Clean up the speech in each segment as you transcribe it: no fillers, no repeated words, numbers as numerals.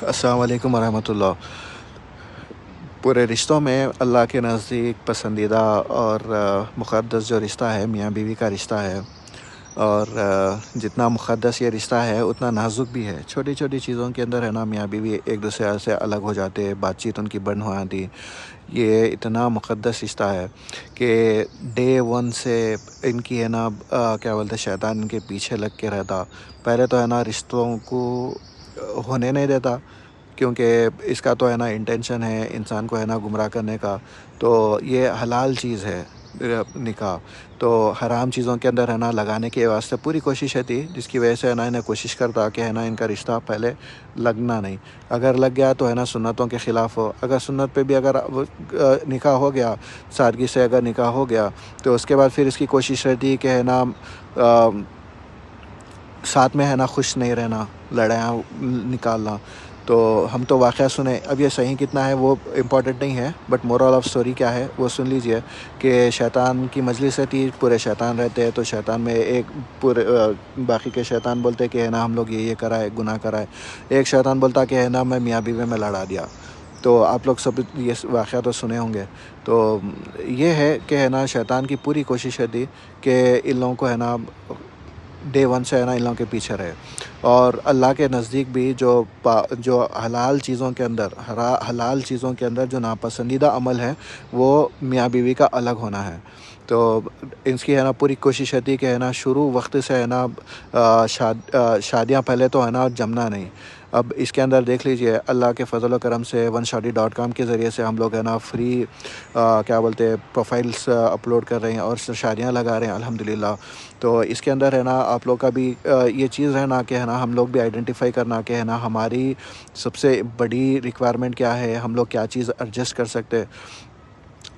अस्सलाम वालेकुम वरहमतुल्लाह। पूरे रिश्तों में अल्लाह के नज़दीक पसंदीदा और मुक़द्दस जो रिश्ता है मियाँ बीवी का रिश्ता है। और जितना मुक़द्दस ये रिश्ता है उतना नाज़ुक भी है। छोटी छोटी चीज़ों के अंदर है ना मियाँ बीवी एक दूसरे से अलग हो जाते हैं, बातचीत उनकी बंद हो जाती। ये इतना मुक़द्दस रिश्ता है कि डे वन से इनकी है ना क्या बोलते हैं, शैतान इनके पीछे लग के रहता। पहले तो है ना रिश्तों को होने नहीं देता, क्योंकि इसका तो है ना इंटेंशन है इंसान को है ना गुमराह करने का। तो ये हलाल चीज़ है निकाह, तो हराम चीज़ों के अंदर है ना लगाने के वास्ते पूरी कोशिश है थी, जिसकी वजह से है ना इन्हें कोशिश करता कि है ना इनका रिश्ता पहले लगना नहीं। अगर लग गया तो है ना सुन्नतों के ख़िलाफ़ हो। अगर सुन्नत पे भी अगर निकाह हो गया, सादगी से अगर निकाह हो गया, तो उसके बाद फिर इसकी कोशिश रहती कि है ना साथ में है ना खुश नहीं रहना, लड़ाइयाँ निकालना। तो हम तो वाक़या सुने, अब ये सही कितना है वो इम्पोर्टेंट नहीं है, बट मोरल ऑफ़ स्टोरी क्या है वो सुन लीजिए। कि शैतान की मजलिस रहती, पूरे शैतान रहते हैं, तो शैतान में एक पूरे बाकी के शैतान बोलते कि है ना हम लोग ये कराए, गुनाह कराए। एक शैतान बोलता कि है ना मैं मियाँ बीवी में लड़ा दिया। तो आप लोग सब ये वाक़या तो सुने होंगे। तो ये है कि है ना शैतान की पूरी कोशिश है थी कि इन लोगों को है ना डे वन से है ना इन लोगों के पीछे रहे। और अल्लाह के नज़दीक भी जो हलाल चीज़ों के अंदर हलाल चीज़ों के अंदर जो नापसंदीदा अमल है वो मियाँ बीवी का अलग होना है। तो इसकी है ना पूरी कोशिश रहती कि है ना शुरू वक्त से है ना शादियाँ पहले तो है ना जमना नहीं। अब इसके अंदर देख लीजिए, अल्लाह के फ़ज़ल व करम से OneShadi.com के ज़रिए से हम लोग है ना फ्री क्या बोलते हैं प्रोफाइल्स अपलोड कर रहे हैं और शादियाँ लगा रहे हैं अल्हम्दुलिल्लाह। तो इसके अंदर है ना आप लोग का भी ये चीज़ है ना कि है ना हम लोग भी आइडेंटिफाई करना कि है ना हमारी सबसे बड़ी रिक्वायरमेंट क्या है, हम लोग क्या चीज़ एडजस्ट कर सकते हैं।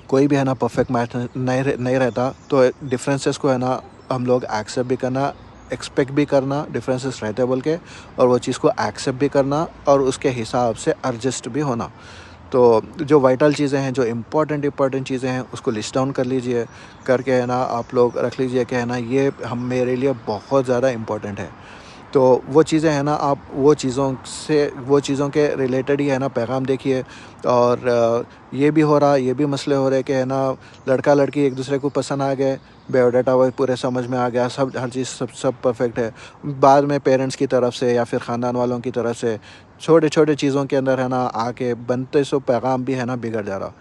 कोई भी है ना परफेक्ट मैच नहीं रहता, तो डिफरेंसेस को है ना हम लोग एक्सेप्ट भी करना, एक्सपेक्ट भी करना डिफरेंसेस रहते बोल के, और वो चीज़ को एक्सेप्ट भी करना और उसके हिसाब से एडजस्ट भी होना। तो जो वाइटल चीज़ें हैं, जो इम्पोर्टेंट चीज़ें हैं, उसको लिस्ट डाउन कर लीजिए, करके है ना आप लोग रख लीजिए कि है ना ये हम मेरे लिए बहुत ज़्यादा इम्पोर्टेंट है। तो वो चीज़ें हैं ना आप वो चीज़ों के रिलेटेड ही है ना पैगाम देखिए। और ये भी हो रहा, ये भी मसले हो रहे कि है ना लड़का लड़की एक दूसरे को पसंद आ गए, बायोडाटा वो पूरे समझ में आ गया, सब हर चीज़ सब परफेक्ट है। बाद में पेरेंट्स की तरफ से या फिर ख़ानदान वालों की तरफ से छोटे छोटे चीज़ों के अंदर है ना आके बनते सो पैगाम भी है ना बिगड़ जा रहा।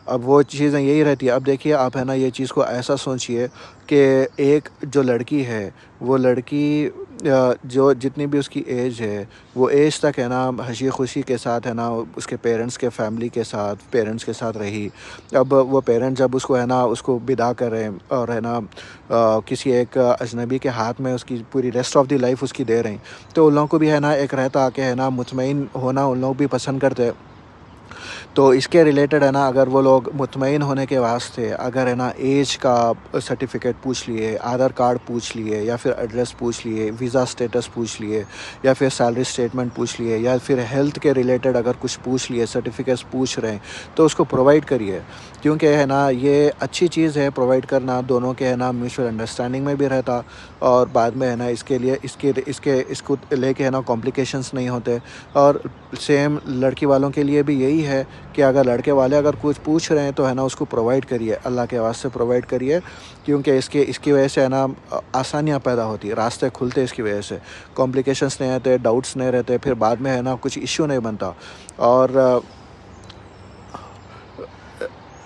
अब वो चीज़ें यही रहती है। अब देखिए आप है ना ये चीज़ को ऐसा सोचिए कि एक जो लड़की है, वो लड़की जो जितनी भी उसकी एज है, वो एज तक है ना हँसी खुशी के साथ है ना उसके पेरेंट्स के साथ रही। अब वो पेरेंट्स जब उसको है ना उसको विदा कर रहे हैं और है ना किसी एक अजनबी के हाथ में उसकी पूरी रेस्ट ऑफ द लाइफ उसकी दे रहे हैं, तो उन लोगों को भी है ना एक रहता कि है ना मुतमईन होना उन लोग भी पसंद करते हैं। तो इसके रिलेटेड है ना अगर वो लोग मुतमईन होने के वास्ते अगर है ना एज का सर्टिफिकेट पूछ लिए, आधार कार्ड पूछ लिए, या फिर एड्रेस पूछ लिए, वीज़ा स्टेटस पूछ लिए, या फिर सैलरी स्टेटमेंट पूछ लिए, या फिर हेल्थ के रिलेटेड अगर कुछ पूछ लिए, सर्टिफिकेट्स पूछ रहे हैं, तो उसको प्रोवाइड करिए। क्योंकि है ना ये अच्छी चीज़ है प्रोवाइड करना, दोनों के है ना म्यूचुअल अंडरस्टैंडिंग में भी रहता, और बाद में है ना इसको लेके है ना कॉम्प्लिकेशंस नहीं होते। और सेम लड़की वालों के लिए भी यही है कि अगर लड़के वाले अगर कुछ पूछ रहे हैं तो है ना उसको प्रोवाइड करिए, अल्लाह के वास्ते प्रोवाइड करिए। क्योंकि इसकी वजह से है ना आसानियाँ पैदा होती है, रास्ते खुलते हैं, इसकी वजह से कॉम्प्लिकेशंस नहीं आते, डाउट्स नहीं रहते, फिर बाद में है ना कुछ इश्यू नहीं बनता। और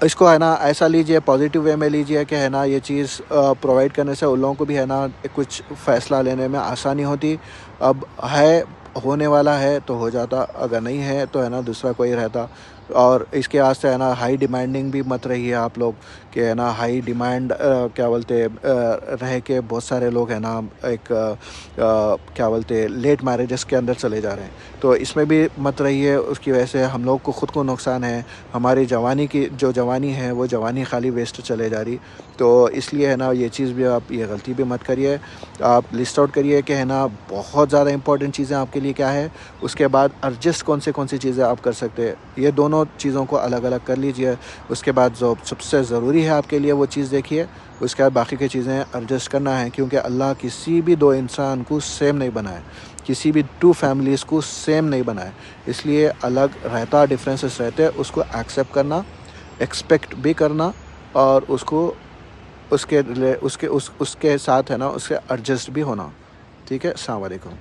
इसको है ना ऐसा लीजिए, पॉजिटिव वे में लीजिए कि है ना ये चीज़ प्रोवाइड करने से उन लोगों को भी है ना कुछ फ़ैसला लेने में आसानी होती। अब है, होने वाला है तो हो जाता, अगर नहीं है तो है ना दूसरा कोई रहता। और इसके वास्ते है ना हाई डिमांडिंग भी मत रहिए आप लोग, कि है ना हाई डिमांड क्या बोलते रह के बहुत सारे लोग है ना एक क्या बोलते लेट मैरिजेस के अंदर चले जा रहे हैं। तो इसमें भी मत रहिए, उसकी वजह से हम लोग को ख़ुद को नुकसान है, हमारी जवानी की जो जवानी है वो जवानी खाली वेस्ट चले जा रही। तो इसलिए है ना ये चीज़ भी आप ये गलती भी मत करिए। आप लिस्ट आउट करिए कि है ना बहुत ज़्यादा इंपॉर्टेंट चीज़ें आपके लिए क्या है, उसके बाद एडजस्ट कौन सी चीज़ें आप कर सकते हैं, ये दोनों चीज़ों को अलग अलग कर लीजिए। उसके बाद जो सबसे ज़रूरी है आपके लिए वो चीज़ देखिए, उसके बाद बाकी की चीज़ें एडजस्ट करना है। क्योंकि अल्लाह किसी भी दो इंसान को सेम नहीं बनाए, किसी भी टू फैमिलीज़ को सेम नहीं बनाए, इसलिए अलग रहता डिफरेंसेस रहते हैं, उसको एक्सेप्ट करना, एक्सपेक्ट भी करना और उसको उसके साथ है ना उससे एडजस्ट भी होना। ठीक है, अस्सलाम वालेकुम।